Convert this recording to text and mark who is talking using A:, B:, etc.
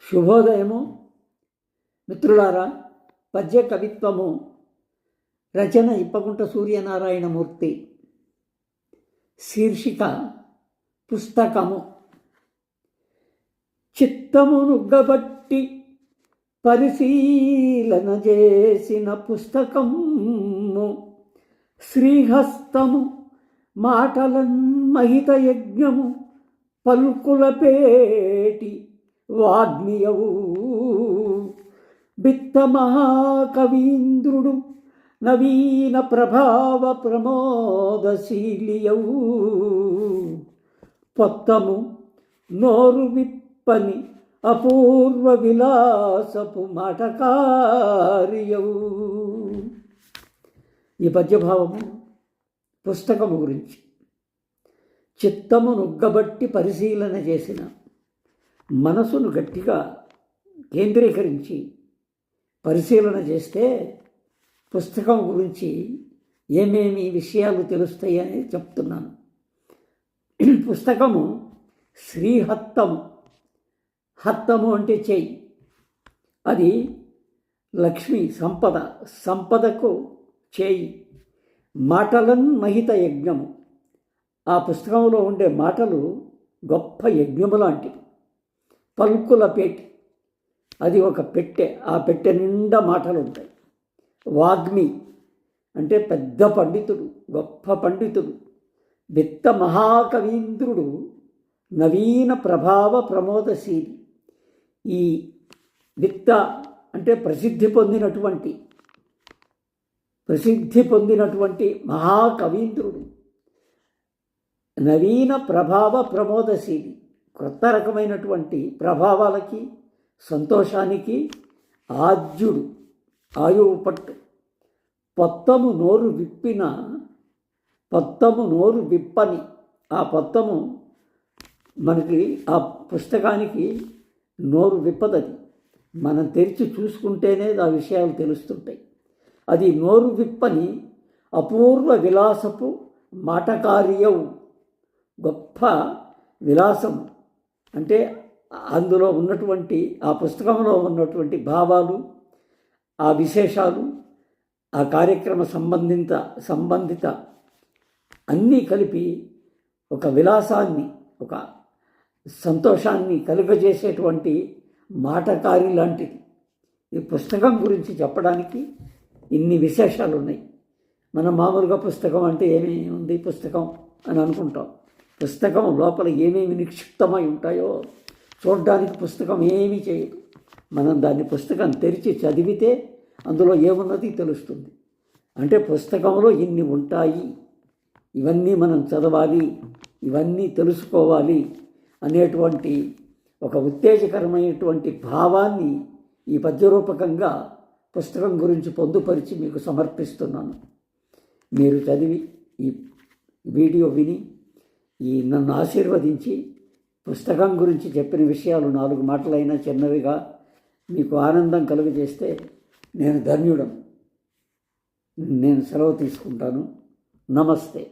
A: శుభోదయము మిత్రులారా. పద్య కవిత్వము రచన ఇప్పగుంట సూర్యనారాయణమూర్తి. శీర్షిక పుస్తకము. చిత్తమునుగ్గబట్టి పరిశీలన చేసిన పుస్తకము, శ్రీహస్తము మాటలన్మహిత యజ్ఞము, పలుకులపేటి వాగ్మియవు, బిత్త మహాకవీంద్రుడు నవీన ప్రభావ ప్రమోదశీలియవు, పొత్తము నోరు విప్పని అపూర్వ విలాసపు మాటకారియవు. ఈ పద్యభావము పుస్తకము గురించి. చిత్తము నుగ్గబట్టి పరిశీలన చేసిన, మనసును గట్టిగా కేంద్రీకరించి పరిశీలన చేస్తే పుస్తకం గురించి ఏమేమి విషయాలు తెలుస్తాయి అని చెప్తున్నాను. పుస్తకము శ్రీహత్తము. హత్తము అంటే చెయ్యి. అది లక్ష్మి, సంపద, సంపదకు చేయి. మాటలన్మహిత యజ్ఞము. ఆ పుస్తకంలో ఉండే మాటలు గొప్ప యజ్ఞము లాంటివి. పలుకుల పేటి, అది ఒక పెట్టె. ఆ పెట్టె నిండా మాటలు ఉంటాయి. వాగ్మి అంటే పెద్ద పండితుడు, గొప్ప పండితుడు. బిత్త మహాకవీంద్రుడు నవీన ప్రభావ ప్రమోదశీలి. ఈ బిత్త అంటే ప్రసిద్ధి పొందినటువంటి మహాకవీంద్రుడు, నవీన ప్రభావ ప్రమోదశీలి. కొత్త రకమైనటువంటి ప్రభావాలకి, సంతోషానికి ఆద్యుడు, ఆయువు పట్టు. పొత్తము నోరు విప్పని. ఆ పొత్తము మనకి, ఆ పుస్తకానికి నోరు విప్పదది. మనం తెరిచి చూసుకుంటేనే ఆ విషయాలు తెలుస్తుంటాయి. అది నోరు విప్పని అపూర్వ విలాసపు మాటకార్యవు. గొప్ప విలాసం అంటే అందులో ఉన్నటువంటి, ఆ పుస్తకంలో ఉన్నటువంటి భావాలు, ఆ విశేషాలు, ఆ కార్యక్రమ సంబంధిత అన్నీ కలిపి ఒక విలాసాన్ని, ఒక సంతోషాన్ని కలుగజేసేటువంటి మాటకారి లాంటిది. ఈ పుస్తకం గురించి చెప్పడానికి ఇన్ని విశేషాలు ఉన్నాయి. మనం మామూలుగా పుస్తకం అంటే ఏమేమి ఉంది పుస్తకం అని అనుకుంటాం. పుస్తకం లోపల ఏమేమి నిక్షిప్తమై ఉంటాయో చూడడానికి పుస్తకం ఏమీ చేయదు. మనం దాన్ని పుస్తకం తెరిచి చదివితే అందులో ఏమున్నది తెలుస్తుంది. అంటే పుస్తకంలో ఇన్ని ఉంటాయి, ఇవన్నీ మనం చదవాలి, ఇవన్నీ తెలుసుకోవాలి అనేటువంటి ఒక ఉత్తేజకరమైనటువంటి భావాన్ని ఈ పద్యరూపకంగా పుస్తకం గురించి పొందుపరిచి మీకు సమర్పిస్తున్నాను. మీరు చదివి ఈ వీడియో విని నన్ను ఆశీర్వదించి పుస్తకం గురించి చెప్పిన విషయాలు 4 మాటలైనా చిన్నవిగా మీకు ఆనందం కలుగజేస్తే నేను ధన్యుడను. నేను సెలవు తీసుకుంటాను. నమస్తే.